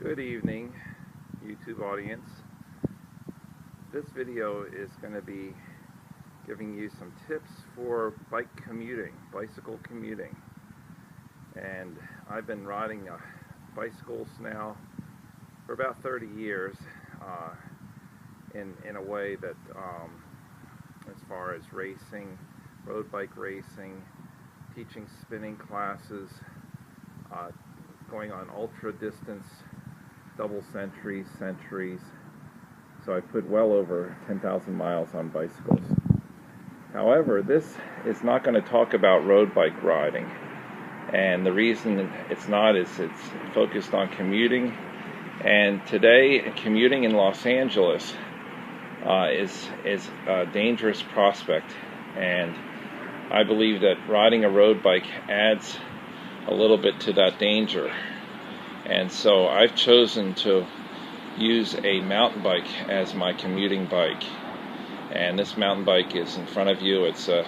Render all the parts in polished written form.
Good evening, YouTube audience. This video is going to be giving you some tips for bicycle commuting. And I've been riding bicycles now for about 30 years in a way that as far as racing, road bike racing, teaching spinning classes, going on ultra distance double centuries. So I put well over 10,000 miles on bicycles. However, this is not going to talk about road bike riding. And the reason it's not is it's focused on commuting. And today, commuting in Los Angeles is a dangerous prospect. And I believe that riding a road bike adds a little bit to that danger. And so I've chosen to use a mountain bike as my commuting bike. And this mountain bike is in front of you. It's a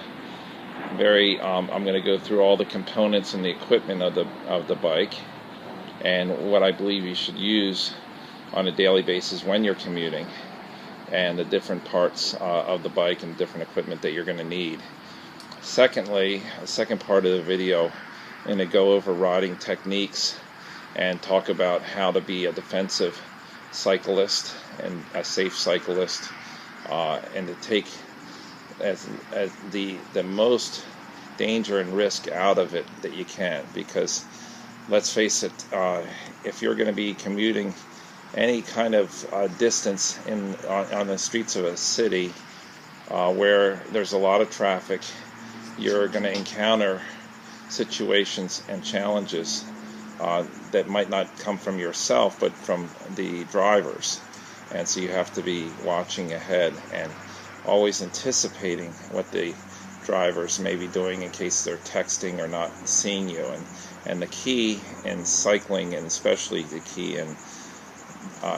very I'm going to go through all the components and the equipment of the bike and what I believe you should use on a daily basis when you're commuting, and the different parts of the bike and different equipment that you're going to need. Secondly, the second part of the video, I'm going to go over riding techniques and talk about how to be a defensive cyclist and a safe cyclist, and to take as the most danger and risk out of it that you can. Because let's face it, if you're going to be commuting any kind of distance on the streets of a city where there's a lot of traffic, you're going to encounter situations and challenges that might not come from yourself but from the drivers. And so you have to be watching ahead and always anticipating what the drivers may be doing in case they're texting or not seeing you. And the key in cycling, and especially the key in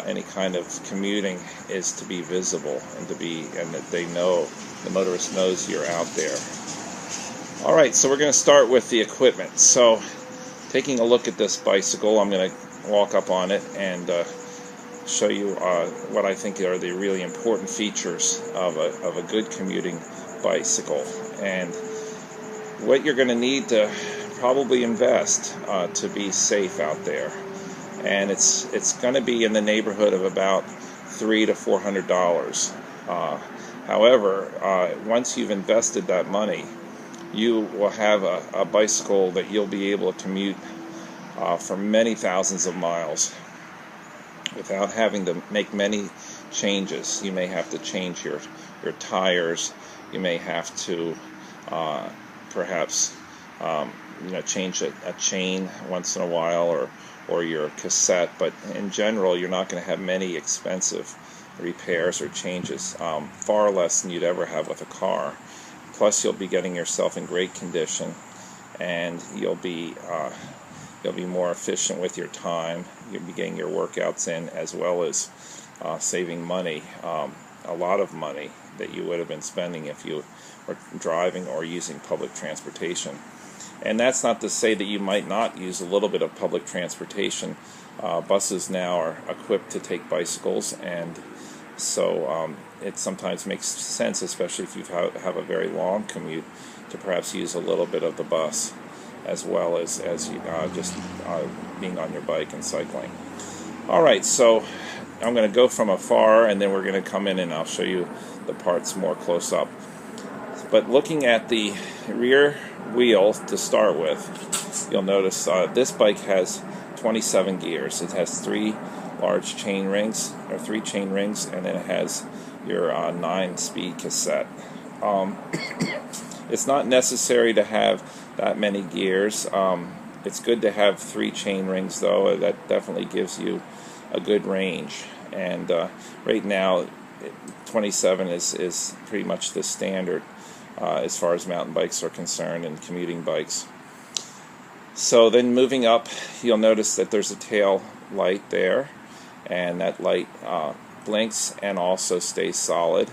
any kind of commuting, is to be visible and that they know, the motorist knows you're out there. All right, so we're going to start with the equipment. So taking a look at this bicycle, I'm going to walk up on it and show you what I think are the really important features of a good commuting bicycle, and what you're going to need to probably invest to be safe out there. And it's going to be in the neighborhood of about $300 to $400. However, once you've invested that money, you will have a bicycle that you'll be able to commute for many thousands of miles without having to make many changes. You may have to change your tires. You may have to perhaps change a chain once in a while, or your cassette. But in general, you're not going to have many expensive repairs or changes, far less than you'd ever have with a car. Plus, you'll be getting yourself in great condition, and you'll be more efficient with your time. You'll be getting your workouts in, as well as saving money, a lot of money that you would have been spending if you were driving or using public transportation. And that's not to say that you might not use a little bit of public transportation. Buses now are equipped to take bicycles, and so it sometimes makes sense, especially if you have a very long commute, to perhaps use a little bit of the bus as well as you, just being on your bike and cycling. All right, so I'm going to go from afar, and then we're going to come in and I'll show you the parts more close up. But looking at the rear wheel to start with, you'll notice this bike has 27 gears. It has three chain rings, and then it has your 9-speed cassette. It's not necessary to have that many gears. It's good to have 3 chain rings, though. That definitely gives you a good range. And right now, 27 is pretty much the standard as far as mountain bikes are concerned and commuting bikes. So then moving up, you'll notice that there's a tail light there, and that light blinks and also stays solid.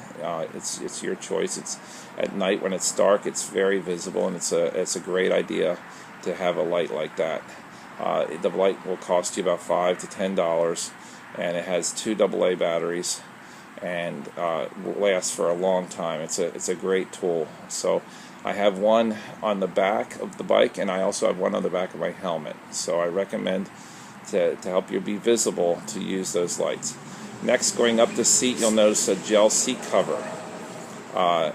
It's your choice. It's at night when it's dark, it's very visible, and it's a great idea to have a light like that. The light will cost you about $5 to $10, and it has 2 AA batteries, and will last for a long time. It's a great tool. So I have one on the back of the bike, and I also have one on the back of my helmet. So I recommend to help you be visible to use those lights. Next, going up the seat, you'll notice a gel seat cover.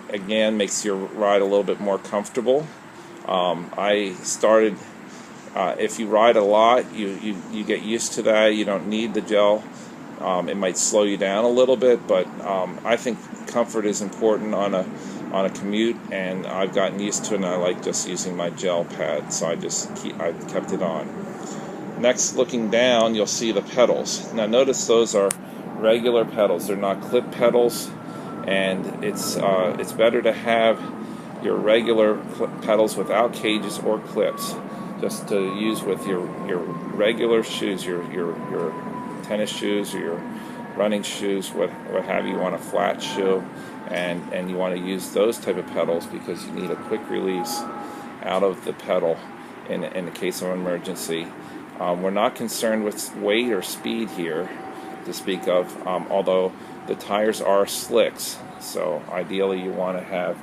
Again, makes your ride a little bit more comfortable. I started, if you ride a lot, you get used to that. You don't need the gel. It might slow you down a little bit, but I think comfort is important on a commute, and I've gotten used to it, and I like just using my gel pad, so I kept it on. Next, looking down, you'll see the pedals. Now notice those are regular pedals. They're not clip pedals, and it's better to have your regular pedals without cages or clips, just to use with your regular shoes, your tennis shoes or your running shoes, what have you. You want a flat shoe, and you want to use those type of pedals because you need a quick release out of the pedal in the case of an emergency. We're not concerned with weight or speed here to speak of, although the tires are slicks, so ideally you want to have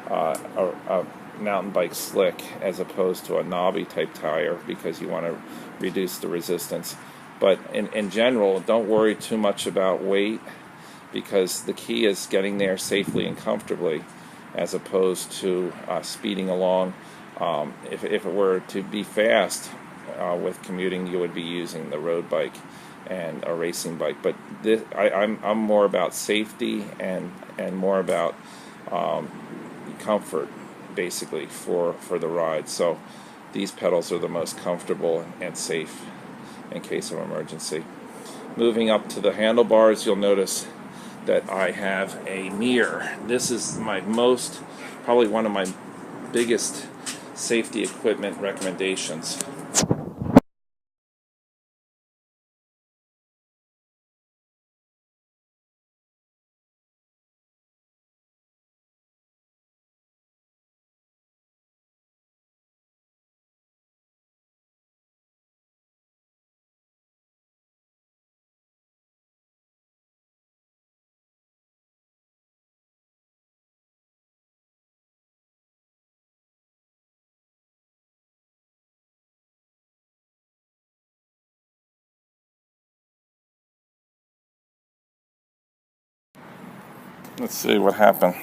a mountain bike slick as opposed to a knobby type tire, because you want to reduce the resistance. But in general, don't worry too much about weight, because the key is getting there safely and comfortably as opposed to speeding along. If it were to be fast with commuting, you would be using the road bike and a racing bike. But I'm more about safety and more about comfort, basically, for the ride. So these pedals are the most comfortable and safe in case of emergency. Moving up to the handlebars, you'll notice that I have a mirror. This is probably one of my biggest safety equipment recommendations. Let's see what happened.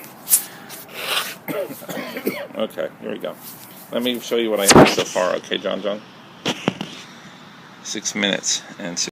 Okay, here we go. Let me show you what I have so far. Okay, John. 6 minutes and